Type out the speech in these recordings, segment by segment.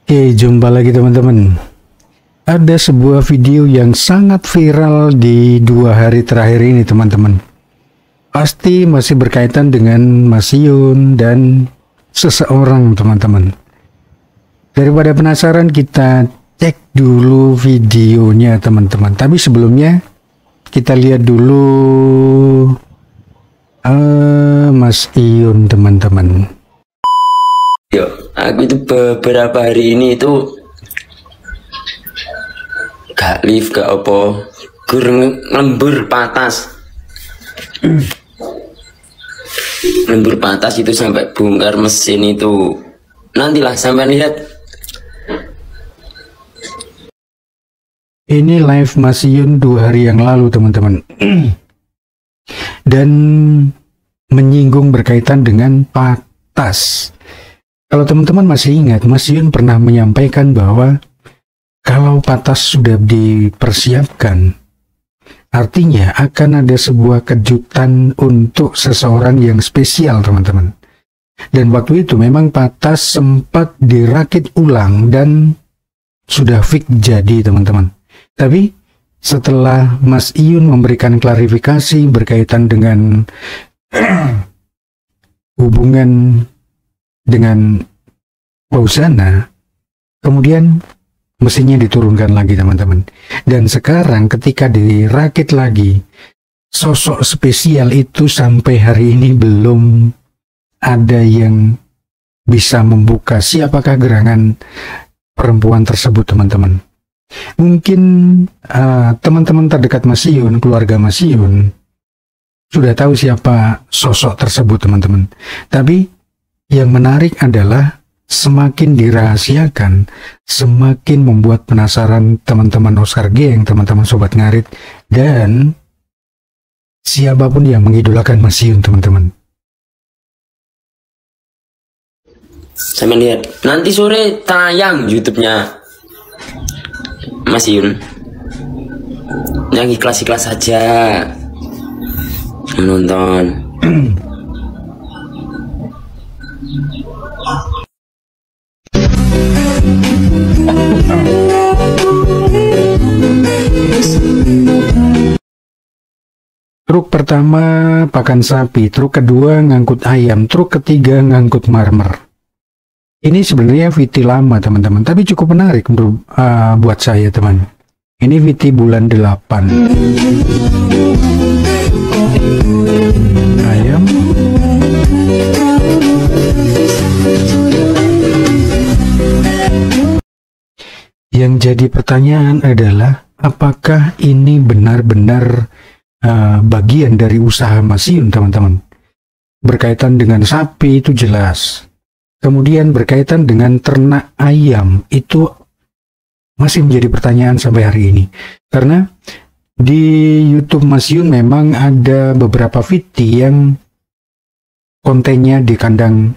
Oke, jumpa lagi teman-teman. Ada sebuah video yang sangat viral di 2 hari terakhir ini teman-teman. Pasti masih berkaitan dengan Mas Yun dan seseorang teman-teman. Daripada penasaran, kita cek dulu videonya teman-teman. Tapi sebelumnya kita lihat dulu Mas Yun teman-teman. Aku itu beberapa hari ini itu gak live gak apa lembur patas lembur patas itu sampai bongkar mesin itu, nantilah sampai lihat. Ini live Mas Yun 2 hari yang lalu teman-teman. Dan menyinggung berkaitan dengan patas. Kalau teman-teman masih ingat, Mas Yun pernah menyampaikan bahwa kalau patas sudah dipersiapkan, artinya akan ada sebuah kejutan untuk seseorang yang spesial teman-teman. Dan waktu itu memang patas sempat dirakit ulang dan sudah fix jadi teman-teman. Tapi setelah Mas Yun memberikan klarifikasi berkaitan dengan hubungan dengan Fauzana, kemudian mesinnya diturunkan lagi teman-teman. Dan sekarang ketika dirakit lagi, sosok spesial itu sampai hari ini belum ada yang bisa membuka siapakah gerangan perempuan tersebut teman-teman. Mungkin teman-teman terdekat Mas Yun, keluarga Mas Yun, sudah tahu siapa sosok tersebut teman-teman. Tapi yang menarik adalah semakin dirahasiakan, semakin membuat penasaran teman-teman Oscar Geng, teman-teman Sobat Ngarit, dan siapapun yang mengidolakan Mas Yun teman-teman. Saya lihat nanti sore tayang YouTube-nya Mas Yun. Yang ikhlas-ikhlas saja menonton. Truk pertama pakan sapi, truk kedua ngangkut ayam, truk ketiga ngangkut marmer. Ini sebenarnya VT lama teman-teman, tapi cukup menarik buat saya teman. Ini VT bulan 8. Ayam. Yang jadi pertanyaan adalah apakah ini benar-benar bagian dari usaha Mas Yun teman-teman. Berkaitan dengan sapi itu jelas. Kemudian berkaitan dengan ternak ayam itu masih menjadi pertanyaan sampai hari ini. Karena di YouTube Mas Yun memang ada beberapa VT yang kontennya di kandang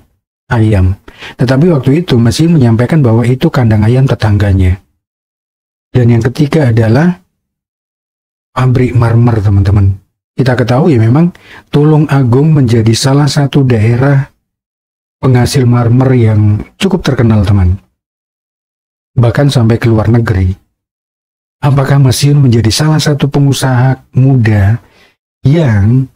ayam. Tetapi waktu itu Mas Yun menyampaikan bahwa itu kandang ayam tetangganya. Dan yang ketiga adalah pabrik marmer teman-teman. Kita ketahui memang Tulung Agung menjadi salah satu daerah penghasil marmer yang cukup terkenal teman. Bahkan sampai ke luar negeri. Apakah Mas Yun menjadi salah satu pengusaha muda yang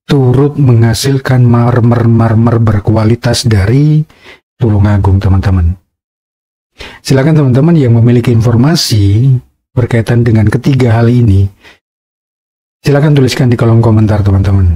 turut menghasilkan marmer-marmer berkualitas dari Tulung Agung teman-teman? Silakan teman-teman yang memiliki informasi berkaitan dengan ketiga hal ini, silakan tuliskan di kolom komentar teman-teman.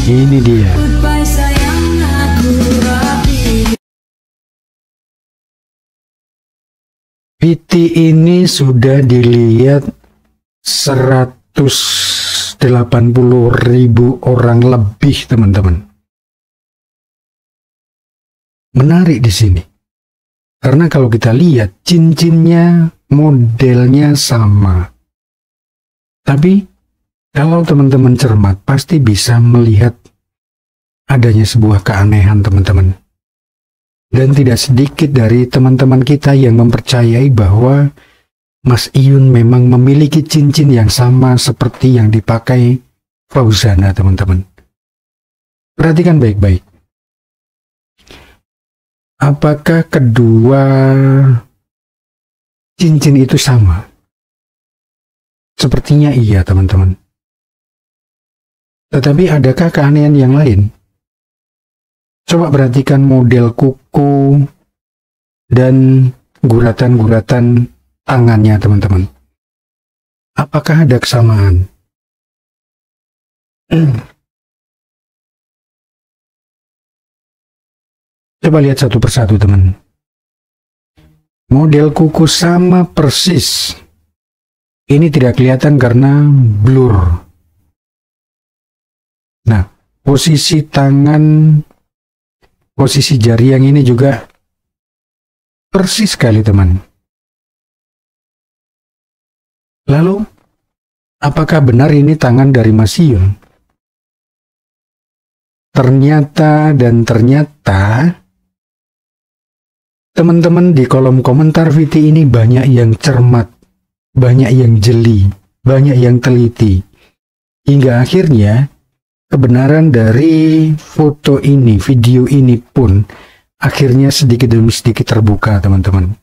Ini dia. VT ini sudah dilihat 180.000 orang lebih teman-teman. Menarik di sini. Karena kalau kita lihat cincinnya modelnya sama. Tapi kalau teman-teman cermat pasti bisa melihat adanya sebuah keanehan teman-teman. Dan tidak sedikit dari teman-teman kita yang mempercayai bahwa Mas Iyun memang memiliki cincin yang sama seperti yang dipakai Fauzana teman-teman. Perhatikan baik-baik. Apakah kedua cincin itu sama? Sepertinya iya teman-teman. Tetapi adakah keanehan yang lain? Coba perhatikan model kuku dan guratan-guratan tangannya teman-teman. Apakah ada kesamaan? Coba lihat satu persatu teman. Model kuku sama persis. Ini tidak kelihatan karena blur. Nah, posisi tangan, posisi jari yang ini juga persis sekali teman. Lalu, apakah benar ini tangan dari Mas Iyun? Ternyata teman-teman di kolom komentar VT ini banyak yang cermat, banyak yang jeli, banyak yang teliti. Hingga akhirnya kebenaran dari foto ini, video ini pun akhirnya sedikit demi sedikit terbuka teman-teman.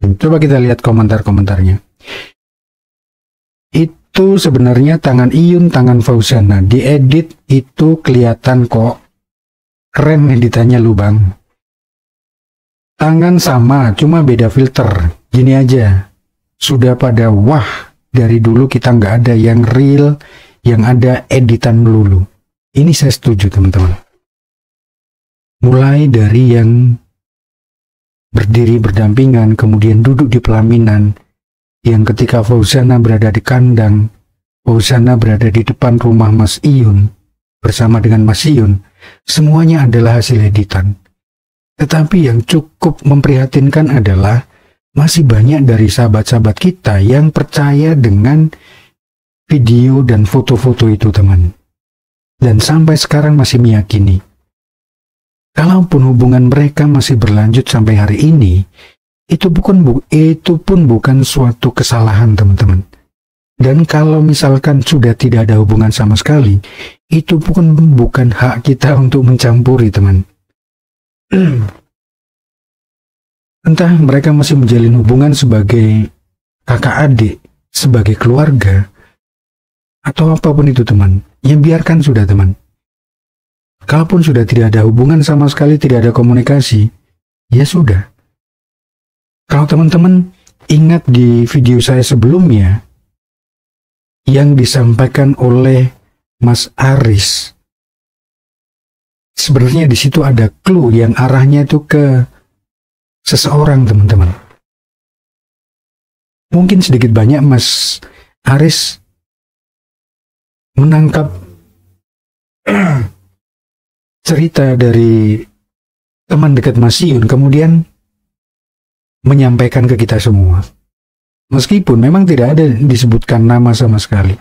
Coba kita lihat komentar-komentarnya. Itu sebenarnya tangan Iyun, tangan Fauzana. Diedit itu kelihatan kok. Keren editannya lu bang. Tangan sama, cuma beda filter. Gini aja, sudah pada wah, dari dulu kita nggak ada yang real, yang ada editan melulu. Ini saya setuju teman-teman. Mulai dari yang berdiri berdampingan, kemudian duduk di pelaminan, yang ketika Fauzana berada di kandang, Fauzana berada di depan rumah Mas Iyun, bersama dengan Mas Iyun, semuanya adalah hasil editan. Tetapi yang cukup memprihatinkan adalah masih banyak dari sahabat-sahabat kita yang percaya dengan video dan foto-foto itu teman. Dan sampai sekarang masih meyakini. Kalaupun hubungan mereka masih berlanjut sampai hari ini, itu pun bukan suatu kesalahan teman-teman. Dan kalau misalkan sudah tidak ada hubungan sama sekali, itu pun bukan hak kita untuk mencampuri teman. Entah mereka masih menjalin hubungan sebagai kakak adik, sebagai keluarga, atau apapun itu teman, yang biarkan sudah teman. Kalaupun sudah tidak ada hubungan sama sekali, tidak ada komunikasi, ya sudah. Kalau teman-teman ingat di video saya sebelumnya, yang disampaikan oleh Mas Aris, sebenarnya di situ ada clue yang arahnya itu ke seseorang teman-teman. Mungkin sedikit banyak Mas Aris menangkap cerita dari teman dekat Mas Iyun, kemudian menyampaikan ke kita semua. Meskipun memang tidak ada disebutkan nama sama sekali.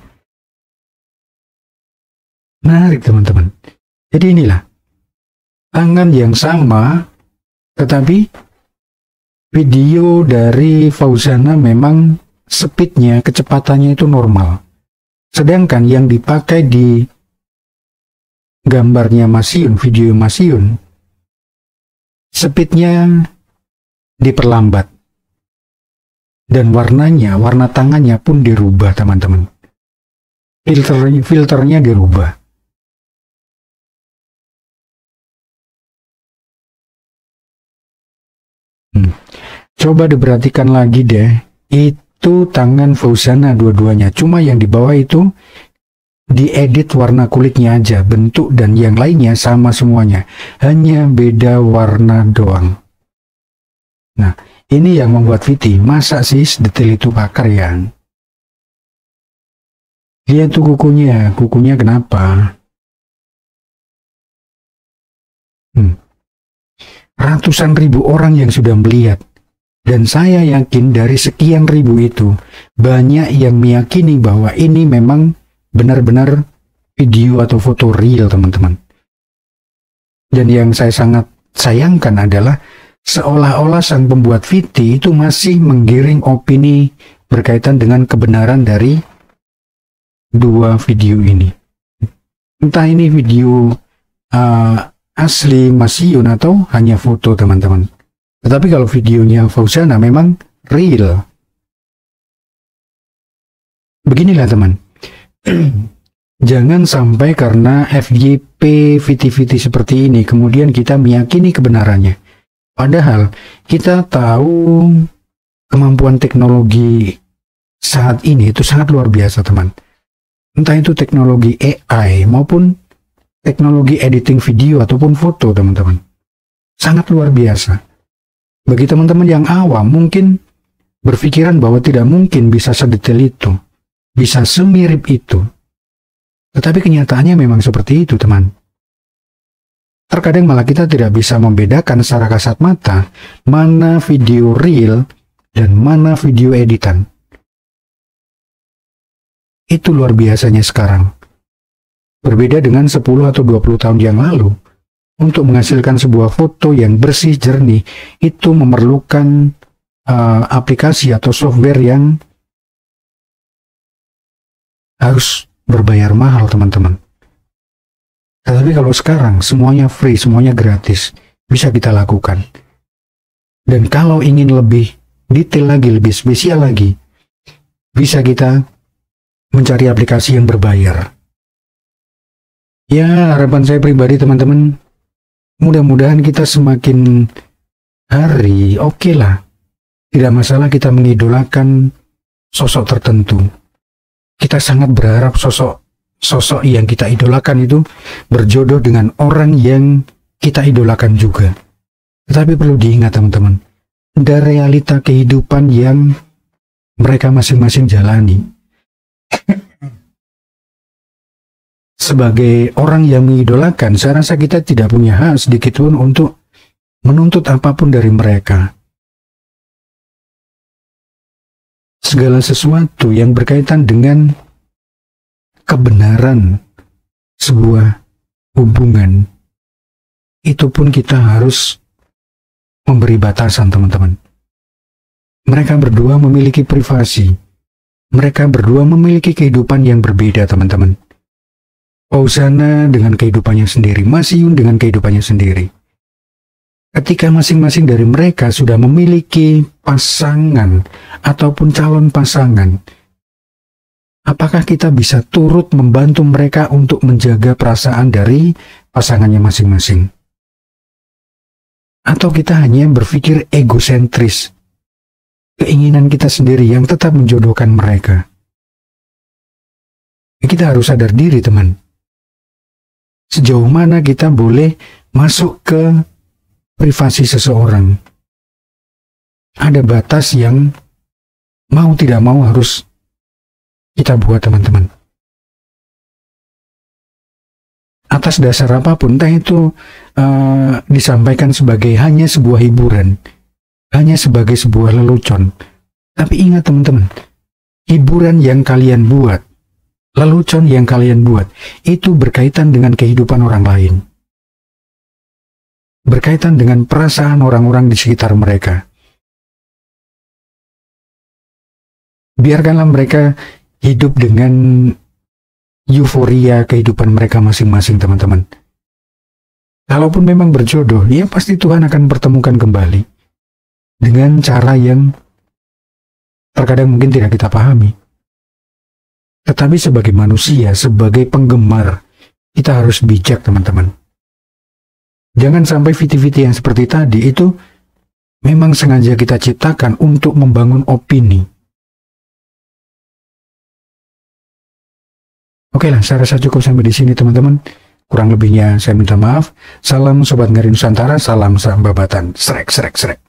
Menarik teman-teman. Jadi inilah tangan yang sama, tetapi video dari Fauzana memang speednya, kecepatannya itu normal. Sedangkan yang dipakai di gambarnya Mas Iyun, video Mas Iyun, speednya diperlambat. Dan warnanya, warna tangannya pun dirubah teman-teman. Filternya dirubah. Coba diperhatikan lagi deh. Itu tangan Fauzana dua-duanya. Cuma yang di bawah itu diedit warna kulitnya aja. Bentuk dan yang lainnya sama semuanya. Hanya beda warna doang. Nah, ini yang membuat Viti, masa sih detail itu pakar ya? Lihat tuh kukunya kenapa? Ratusan ribu orang yang sudah melihat. Dan saya yakin dari sekian ribu itu, banyak yang meyakini bahwa ini memang benar-benar video atau foto real, teman-teman. Dan yang saya sangat sayangkan adalah seolah-olah sang pembuat VT itu masih menggiring opini berkaitan dengan kebenaran dari dua video ini. Entah ini video asli Masyun atau hanya foto, teman-teman. Tetapi kalau videonya Fauzana memang real. Beginilah teman. Jangan sampai karena FYP VT-VT seperti ini kemudian kita meyakini kebenarannya. Padahal kita tahu kemampuan teknologi saat ini itu sangat luar biasa, teman. Entah itu teknologi AI maupun teknologi editing video ataupun foto, teman-teman. Sangat luar biasa. Bagi teman-teman yang awam mungkin berpikiran bahwa tidak mungkin bisa sedetail itu, bisa semirip itu. Tetapi kenyataannya memang seperti itu, teman. Terkadang malah kita tidak bisa membedakan secara kasat mata mana video real dan mana video editan. Itu luar biasanya sekarang. Berbeda dengan 10 atau 20 tahun yang lalu, untuk menghasilkan sebuah foto yang bersih jernih, itu memerlukan aplikasi atau software yang harus berbayar mahal, teman-teman. Tetapi kalau sekarang semuanya free, semuanya gratis, bisa kita lakukan. Dan kalau ingin lebih detail lagi, lebih spesial lagi, bisa kita mencari aplikasi yang berbayar. Ya, harapan saya pribadi, teman-teman, mudah-mudahan kita semakin hari oke lah. Tidak masalah kita mengidolakan sosok tertentu. Kita sangat berharap sosok yang kita idolakan itu berjodoh dengan orang yang kita idolakan juga. Tetapi perlu diingat, teman-teman, ada realita kehidupan yang mereka masing-masing jalani. Sebagai orang yang mengidolakan, saya rasa kita tidak punya hak sedikitpun untuk menuntut apapun dari mereka. Segala sesuatu yang berkaitan dengan kebenaran sebuah hubungan, itu pun kita harus memberi batasan, teman-teman. Mereka berdua memiliki privasi. Mereka berdua memiliki kehidupan yang berbeda, teman-teman. Fauzana dengan kehidupannya sendiri, Masyun dengan kehidupannya sendiri. Ketika masing-masing dari mereka sudah memiliki pasangan ataupun calon pasangan, apakah kita bisa turut membantu mereka untuk menjaga perasaan dari pasangannya masing-masing? Atau kita hanya berpikir egosentris, keinginan kita sendiri yang tetap menjodohkan mereka? Kita harus sadar diri, teman. Sejauh mana kita boleh masuk ke privasi seseorang. Ada batas yang mau tidak mau harus kita buat, teman-teman. Atas dasar apapun, entah itu disampaikan sebagai hanya sebuah hiburan, hanya sebagai sebuah lelucon. Tapi ingat, teman-teman, hiburan yang kalian buat, lelucon yang kalian buat, itu berkaitan dengan kehidupan orang lain. Berkaitan dengan perasaan orang-orang di sekitar mereka. Biarkanlah mereka hidup dengan euforia kehidupan mereka masing-masing, teman-teman. Kalaupun memang berjodoh, ya pasti Tuhan akan pertemukan kembali dengan cara yang terkadang mungkin tidak kita pahami. Tetapi sebagai manusia, sebagai penggemar, kita harus bijak, teman-teman. Jangan sampai VT-VT yang seperti tadi itu memang sengaja kita ciptakan untuk membangun opini. Oke lah, saya rasa cukup sampai di sini, teman-teman. Kurang lebihnya saya minta maaf. Salam Sobat Ngeri Nusantara, salam sambabatan. Srek, srek, srek.